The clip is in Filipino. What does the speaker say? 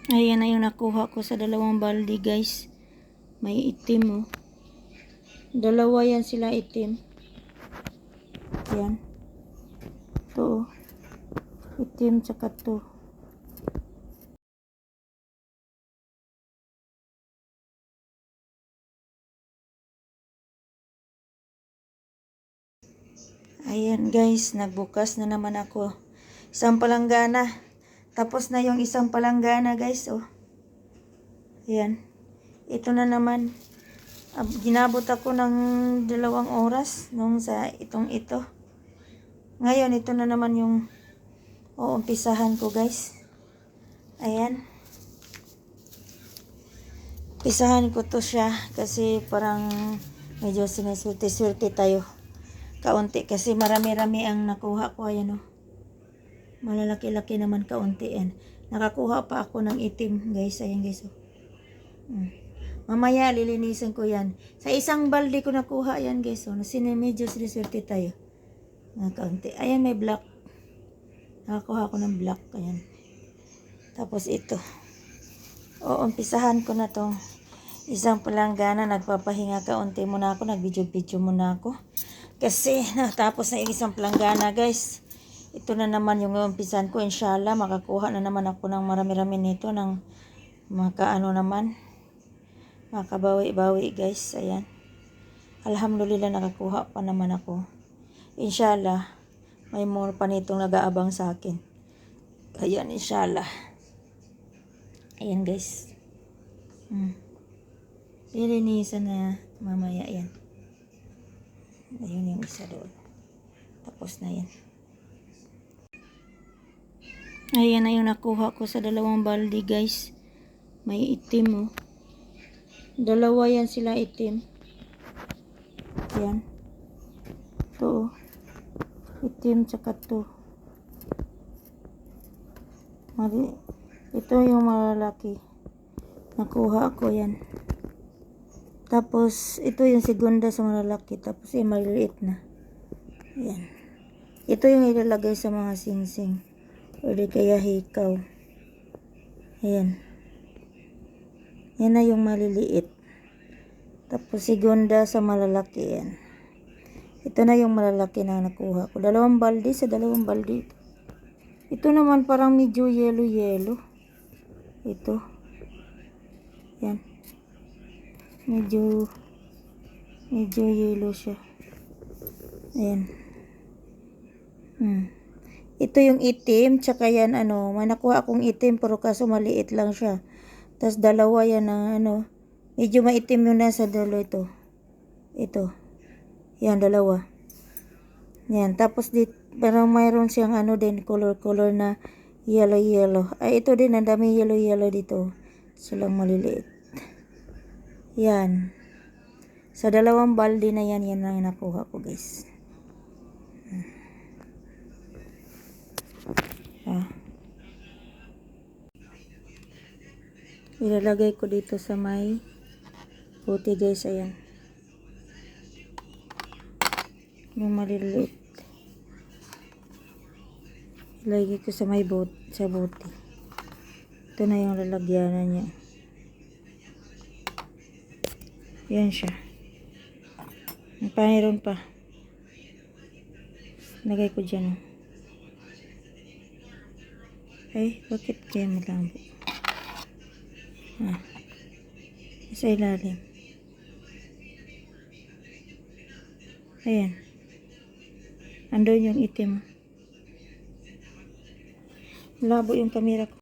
Ayan na yung nakuha ko sa dalawang balde, guys. May itim, oh. Dalawa yan sila itim. Yan. Ito, oh. Itim tsaka to. Ayan, guys. Nagbukas na naman ako. Isang palanggana. Tapos na yung isang palanggana, guys, oh. Ayan. Ito na naman. Ginabot ako ng 2 oras nung sa ito. Ngayon, ito na naman yung uumpisahan ko, guys. Ayan. Umpisahan ko to siya kasi parang medyo siniswerte-swerte tayo. Kaunti kasi marami-rami ang nakuha ko. Ayan, oh. Malalaki-laki naman kaunti yan. Nakakuha pa ako ng itim, guys. Ayan, guys, oh. Mamaya lilinisin ko yan. Sa isang balde ko nakuha yan, guys. So, medyo siniswerte tayo. Kaunti. Ayan, may black. Nakakuha ako ng black. Ayan. Tapos ito. Umpisahan ko na tong isang palanggana. Nagpapahinga kaunti muna ako. Nag-video muna ako. Kasi natapos na yung isang palanggana, guys. Ito na naman yung umpisahan ko. Inshallah, makakuha na naman ako ng marami-rami nito. Ng makabawi-bawi, guys. Ayan. Alhamdulillah, nakakuha pa naman ako. Inshallah, may more pa nitong nag-aabang sa akin. Ayan, inshallah. Ayan, guys. Lilinisan na mamaya yan. Ayun yung isa doon. Tapos na yan. Ayan na yung nakuha ko sa dalawang balde, guys. May itim, oh. Dalawa yan sila itim. Ayan. Ito, oh. Itim tsaka to. Ito yung malalaki. Nakuha ko yan. Tapos, ito yung segunda sa malalaki. Tapos, yung maliliit na. Ayan. Ito yung ilalagay sa mga singsing. O di kaya hikaw. Ayan. Yan na yung maliliit. Tapos, segunda sa malalaki. Yan. Ito na yung malalaki na nakuha ko. 2 balde sa 2 balde. Ito naman parang medyo yellow. Ito. Yan. Medyo yellow siya. Ayan. Ito yung itim. Tsaka yan may nakuha akong itim pero kaso maliit lang siya. Tapos 2 yan na medyo maitim yung nasa dulo ito. Ito. Yan, 2. Yan. Tapos parang mayroon siyang din color na yellow. Ay, ito din. Ang dami yellow dito. So lang maliliit. Yan. Sa 2 balde na yan ang nakuha ko, guys. Ilalagay ko dito sa may puti, guys. Ayan. Yung maliliit. Ilagay ko sa may sa buti. Ito na yung lalagyanan niya. Yan siya. Mayroon pa. Lagay ko dyan. Ay, bakit kaya malabo? Sa ilalim. Ayan. Andun yung itim. Labo yung camera ko.